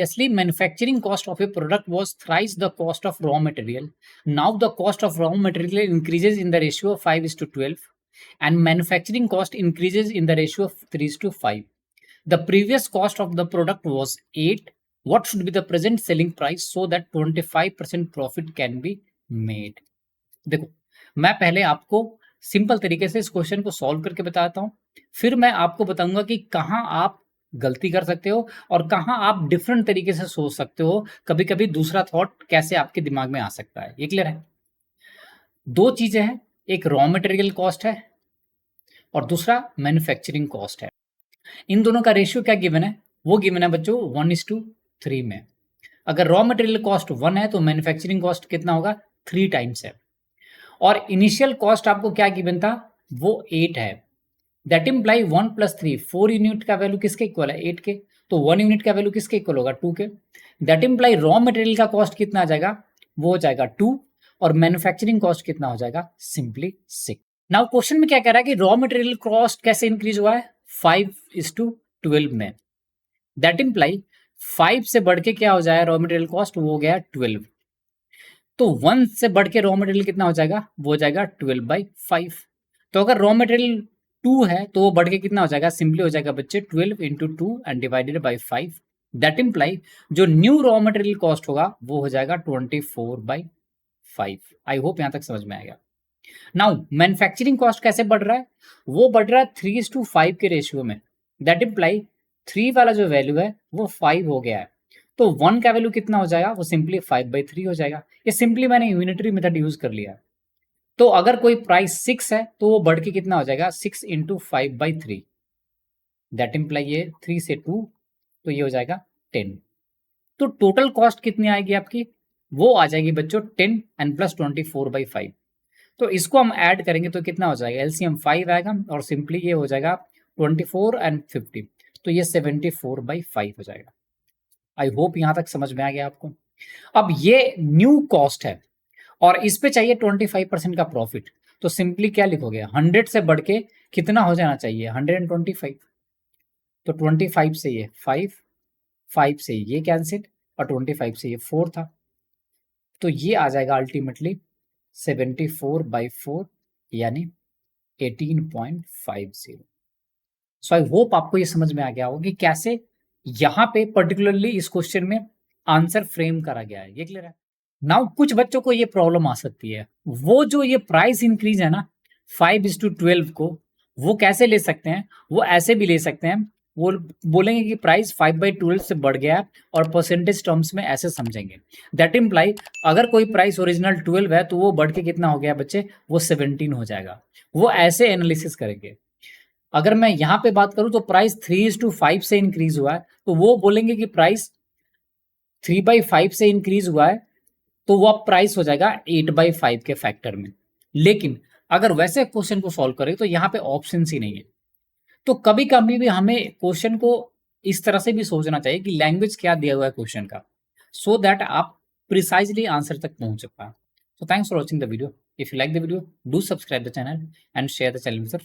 Previously, manufacturing cost of a product was thrice the cost of raw material. Now the cost of raw material increases in the ratio of 5:12 and manufacturing cost increases in the ratio of 3:5. The previous cost of the product was 8. What should be the present selling price so that 25% profit can be made? देखो, मैं पहले आपको simple तरीके से इस question को solve करके बताता हूँ, फिर मैं आपको बताऊंगा कि कहाँ आप गलती कर सकते हो और कहाँ आप डिफरेंट तरीके से सोच सकते हो, कभी कभी दूसरा थॉट कैसे आपके दिमाग में आ सकता है। ये क्लियर है? दो चीजें हैं, एक रॉ मटेरियल कॉस्ट है और दूसरा मैन्युफैक्चरिंग कॉस्ट है। इन दोनों का रेशियो क्या गिवन है? वो गिवन है बच्चों 1:3 में। अगर रॉ मटेरियल कॉस्ट 1 है तो मैन्युफैक्चरिंग कॉस्ट कितना होगा? 3 टाइम्स है। और इनिशियल कॉस्ट आपको क्या गिवन था? वो 8 है। दैट इम्प्लाई 1 + 3 4 यूनिट का वैल्यू किसके इक्वल है? 8 के। तो 1 यूनिट का वैल्यू किसके इक्वल होगा? 2 के। दैट इम्प्लाई रॉ मटेरियल का कॉस्ट कितना आ जाएगा? वो हो जाएगा 2 और मैन्युफैक्चरिंग कॉस्ट कितना हो जाएगा? सिंपली 6। नाउ क्वेश्चन में क्या कह रहा है कि रॉ मटेरियल कॉस्ट कैसे इंक्रीज हुआ है? 5:12 में। दैट इम्प्लाई 5 से बढ़ के क्या हो जाएगा रॉ मटेरियल कॉस्ट? वो हो गया 12। तो 1 से बढ़ के रॉ मटेरियल कितना हो जाएगा? वो हो जाएगा 12/5। तो अगर रॉ मटेरियल 2 है तो वो बढ़ के कितना हो जाएगा? सिंपली हो जाएगा बच्चे 12 × 2 and divided by 5। That imply जो न्यू रॉ मटेरियल कॉस्ट होगा वो हो जाएगा 24/5। आई होप यहां तक समझ में आएगा। नाउ मैन्युफैक्चरिंग कॉस्ट कैसे बढ़ रहा है? वो बढ़ रहा है 3:5 के रेशियो में। दैट इम्प्लाई 3 वाला जो वैल्यू है वो 5 हो गया है। तो 1 का वैल्यू कितना हो जाएगा? वो सिंपली 5/3 हो जाएगा। ये सिंपली मैंने यूनिटरी मेथड यूज कर लिया। तो अगर कोई प्राइस 6 है तो वो बढ़ के कितना हो जाएगा? 6 × 5/3। दैट इम्प्लाई ये 3 से 2 तो ये हो जाएगा 10। तो टोटल कॉस्ट कितनी आएगी आपकी? वो आ जाएगी बच्चों 10 एंड प्लस 24/5। तो इसको हम ऐड करेंगे तो कितना हो जाएगा? एलसीएम 5 आएगा और सिंपली ये हो जाएगा 24 एंड 50। तो ये 74/5 हो जाएगा। आई होप यहां तक समझ में आ गया आपको। अब ये न्यू कॉस्ट है और इस पे चाहिए 25% का प्रॉफिट। तो सिंपली क्या लिखोगे? 100 से बढ़ के कितना हो जाना चाहिए? 125। तो 25 से ये 5, 5 से ये कैंसिल और 25 से ये 4 था। तो ये आ जाएगा अल्टीमेटली 74/4 यानी 18.50। सो आई होप आपको ये समझ में आ गया होगा कि कैसे यहाँ पे पर्टिकुलरली इस क्वेश्चन में आंसर फ्रेम करा गया है। ये क्लियर है? नाउ कुछ बच्चों को ये प्रॉब्लम आ सकती है, वो जो ये प्राइस इंक्रीज है ना 5:12 को, वो कैसे ले सकते हैं? वो ऐसे भी ले सकते हैं, वो बोलेंगे कि प्राइस 5/12 से बढ़ गया है और परसेंटेज टर्म्स में ऐसे समझेंगे। दैट इम्प्लाई अगर कोई प्राइस ओरिजिनल 12 है तो वो बढ़ के कितना हो गया बच्चे? वो 17 हो जाएगा। वो ऐसे एनालिसिस करेंगे। अगर मैं यहाँ पे बात करूं तो प्राइस 3:5 से इंक्रीज हुआ है तो वो बोलेंगे कि प्राइस 3/5 से इंक्रीज हुआ है तो वो अब प्राइस हो जाएगा 8/5 के फैक्टर में। लेकिन अगर वैसे क्वेश्चन को सॉल्व करें तो यहाँ पे ऑप्शन ही नहीं है। तो कभी कभी भी हमें क्वेश्चन को इस तरह से भी सोचना चाहिए कि लैंग्वेज क्या दिया हुआ है क्वेश्चन का, सो दैट आप प्रिसाइजली आंसर तक पहुंच पाए। So thanks for watching the video. If you like the video, do subscribe the channel and share the channel with your